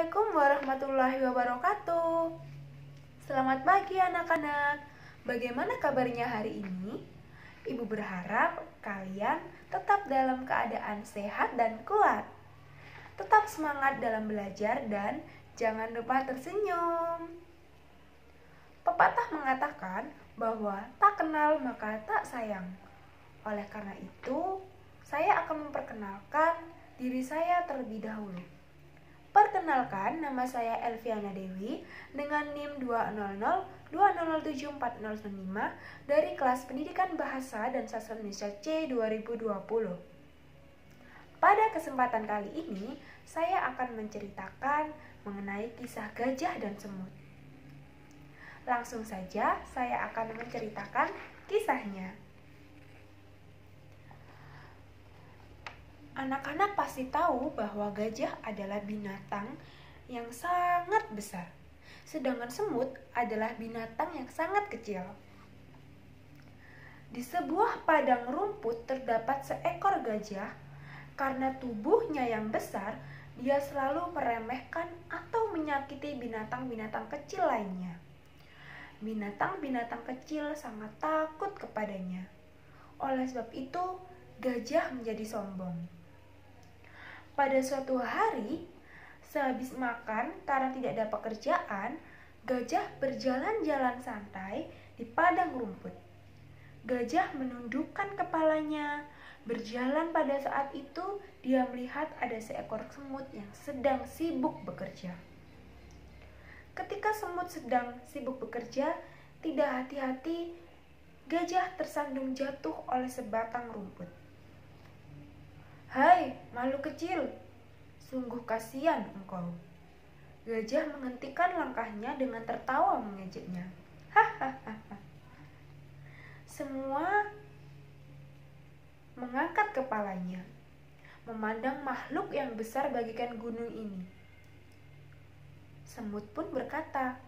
Assalamualaikum warahmatullahi wabarakatuh. Selamat pagi anak-anak. Bagaimana kabarnya hari ini? Ibu berharap kalian tetap dalam keadaan sehat dan kuat. Tetap semangat dalam belajar dan jangan lupa tersenyum. Pepatah mengatakan bahwa tak kenal maka tak sayang. Oleh karena itu, saya akan memperkenalkan diri saya terlebih dahulu. Perkenalkan, nama saya Elviana Dewi dengan NIM 20020074095 dari kelas Pendidikan Bahasa dan Sastra Indonesia C 2020. Pada kesempatan kali ini, saya akan menceritakan mengenai kisah gajah dan semut. Langsung saja, saya akan menceritakan kisahnya. Anak-anak pasti tahu bahwa gajah adalah binatang yang sangat besar, sedangkan semut adalah binatang yang sangat kecil. Di sebuah padang rumput terdapat seekor gajah. Karena tubuhnya yang besar, dia selalu meremehkan atau menyakiti binatang-binatang kecil lainnya. Binatang-binatang kecil sangat takut kepadanya. Oleh sebab itu, gajah menjadi sombong. Pada suatu hari, sehabis makan karena tidak ada pekerjaan, gajah berjalan-jalan santai di padang rumput. Gajah menundukkan kepalanya. Berjalan pada saat itu, dia melihat ada seekor semut yang sedang sibuk bekerja. Ketika semut sedang sibuk bekerja, tidak hati-hati, gajah tersandung jatuh oleh sebatang rumput. "Hai, makhluk kecil, sungguh kasihan engkau." Gajah menghentikan langkahnya dengan tertawa mengejeknya. Hahaha. Semua mengangkat kepalanya, memandang makhluk yang besar bagaikan gunung ini. Semut pun berkata,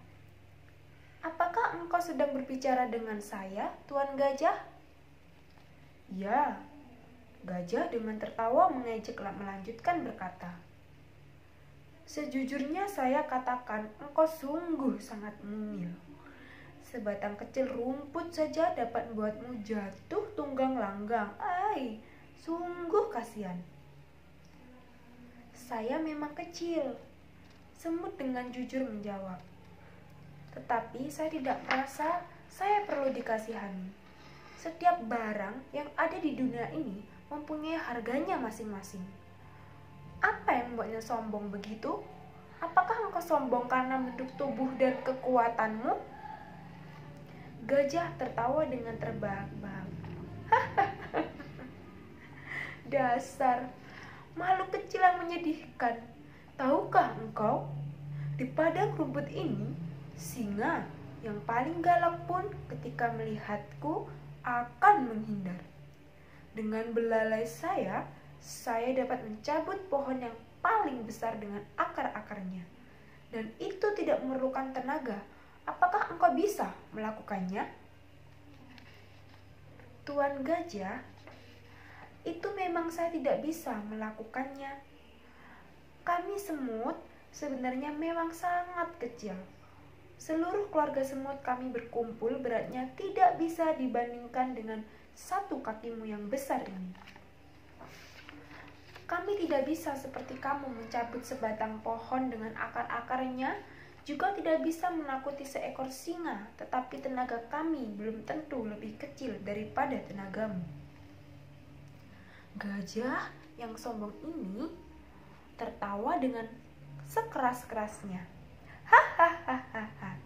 "Apakah engkau sedang berbicara dengan saya, Tuan Gajah?" "Ya." Gajah dengan tertawa mengejek melanjutkan berkata, "Sejujurnya saya katakan engkau sungguh sangat mungil. Sebatang kecil rumput saja dapat membuatmu jatuh tunggang langgang. Ai, sungguh kasihan." "Saya memang kecil," semut dengan jujur menjawab. "Tetapi saya tidak merasa saya perlu dikasihani. Setiap barang yang ada di dunia ini mempunyai harganya masing-masing." "Apa yang membuatnya sombong begitu? Apakah engkau sombong karena bentuk tubuh dan kekuatanmu?" Gajah tertawa dengan terbahak-bahak. "Dasar makhluk kecil yang menyedihkan. Tahukah engkau, di padang rumput ini, singa yang paling galak pun ketika melihatku akan menghindar. Dengan belalai saya dapat mencabut pohon yang paling besar dengan akar-akarnya. Dan itu tidak memerlukan tenaga. Apakah engkau bisa melakukannya?" "Tuan Gajah, itu memang saya tidak bisa melakukannya. Kami semut sebenarnya memang sangat kecil. Seluruh keluarga semut kami berkumpul beratnya tidak bisa dibandingkan dengan satu kakimu yang besar ini. Kami tidak bisa seperti kamu mencabut sebatang pohon dengan akar-akarnya, juga tidak bisa menakuti seekor singa, tetapi tenaga kami belum tentu lebih kecil daripada tenagamu." Gajah yang sombong ini tertawa dengan sekeras-kerasnya. Hahaha.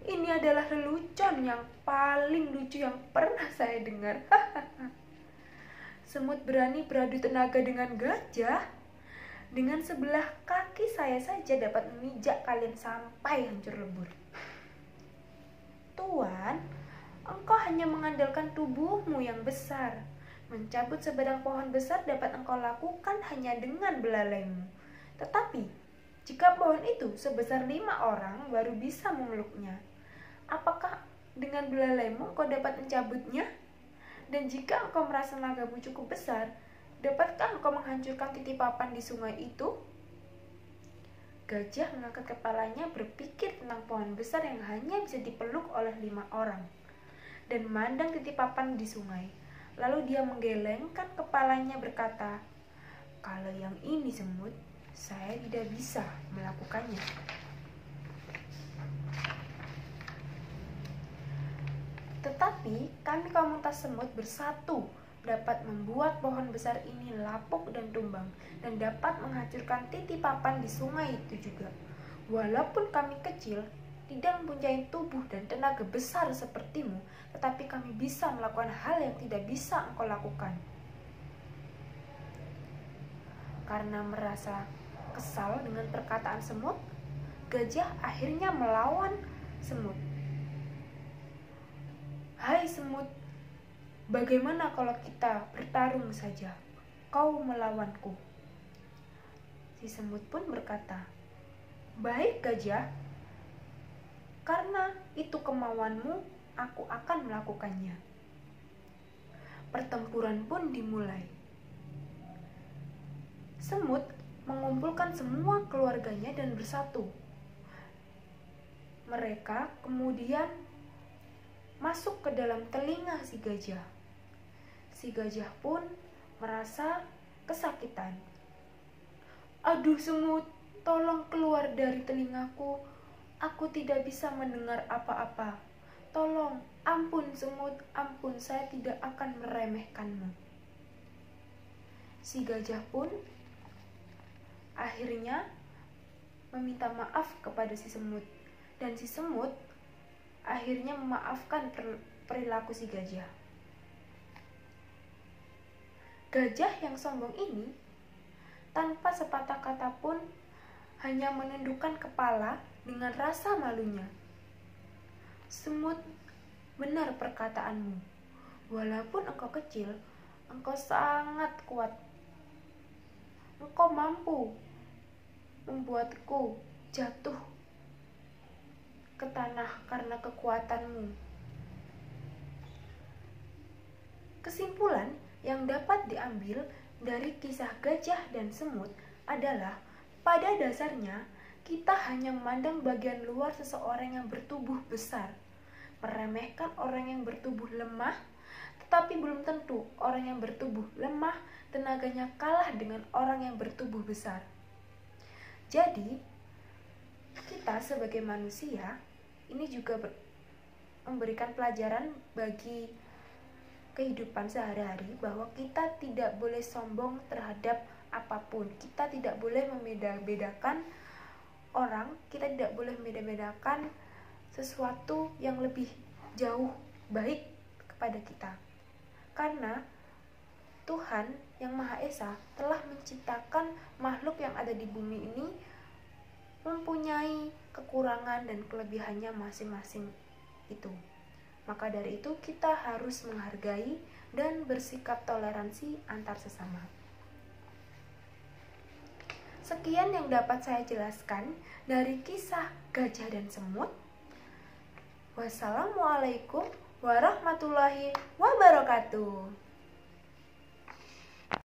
"Ini adalah lelucon yang paling lucu yang pernah saya dengar." "Semut berani beradu tenaga dengan gajah? Dengan sebelah kaki saya saja dapat memijak kalian sampai hancur lebur." "Tuan, engkau hanya mengandalkan tubuhmu yang besar. Mencabut sebatang pohon besar dapat engkau lakukan hanya dengan belalaimu. Tetapi, jika pohon itu sebesar 5 orang baru bisa memeluknya. Apakah dengan belalaimu engkau dapat mencabutnya? Dan jika engkau merasa tenagamu cukup besar, dapatkah engkau menghancurkan titipapan di sungai itu?" Gajah mengangkat kepalanya berpikir tentang pohon besar yang hanya bisa dipeluk oleh 5 orang dan memandang titik papan di sungai. Lalu dia menggelengkan kepalanya berkata, "Kalau yang ini semut, saya tidak bisa melakukannya." Tetapi kami komunitas semut bersatu dapat membuat pohon besar ini lapuk dan tumbang dan dapat menghancurkan titik papan di sungai itu juga. Walaupun kami kecil, tidak mempunyai tubuh dan tenaga besar sepertimu, tetapi kami bisa melakukan hal yang tidak bisa engkau lakukan. Karena merasa kesal dengan perkataan semut, gajah akhirnya melawan semut. "Hai semut, bagaimana kalau kita bertarung saja? Kau melawanku." Si semut pun berkata, "Baik gajah, karena itu kemauanmu, aku akan melakukannya." Pertempuran pun dimulai. Semut mengumpulkan semua keluarganya dan bersatu. Mereka kemudian masuk ke dalam telinga si gajah. Si gajah pun merasa kesakitan. "Aduh semut, tolong keluar dari telingaku. Aku tidak bisa mendengar apa-apa. Tolong, ampun semut, ampun, saya tidak akan meremehkanmu." Si gajah pun akhirnya meminta maaf kepada si semut. Dan si semut akhirnya memaafkan perilaku si gajah. Gajah yang sombong ini tanpa sepatah kata pun hanya menundukkan kepala dengan rasa malunya. "Semut, benar perkataanmu. Walaupun engkau kecil, engkau sangat kuat. Engkau mampu membuatku jatuh ke tanah karena kekuatanmu." Kesimpulan yang dapat diambil dari kisah gajah dan semut adalah pada dasarnya kita hanya memandang bagian luar seseorang yang bertubuh besar, meremehkan orang yang bertubuh lemah, tetapi belum tentu orang yang bertubuh lemah tenaganya kalah dengan orang yang bertubuh besar. Jadi, kita sebagai manusia ini juga memberikan pelajaran bagi kehidupan sehari-hari bahwa kita tidak boleh sombong terhadap apapun. Kita tidak boleh membeda-bedakan orang, kita tidak boleh membeda-bedakan sesuatu yang lebih jauh baik kepada kita. Karena Tuhan yang Maha Esa telah menciptakan makhluk yang ada di bumi ini mempunyai kekurangan dan kelebihannya masing-masing itu. Maka dari itu kita harus menghargai dan bersikap toleransi antar sesama. Sekian yang dapat saya jelaskan dari kisah gajah dan semut. Wassalamualaikum warahmatullahi wabarakatuh.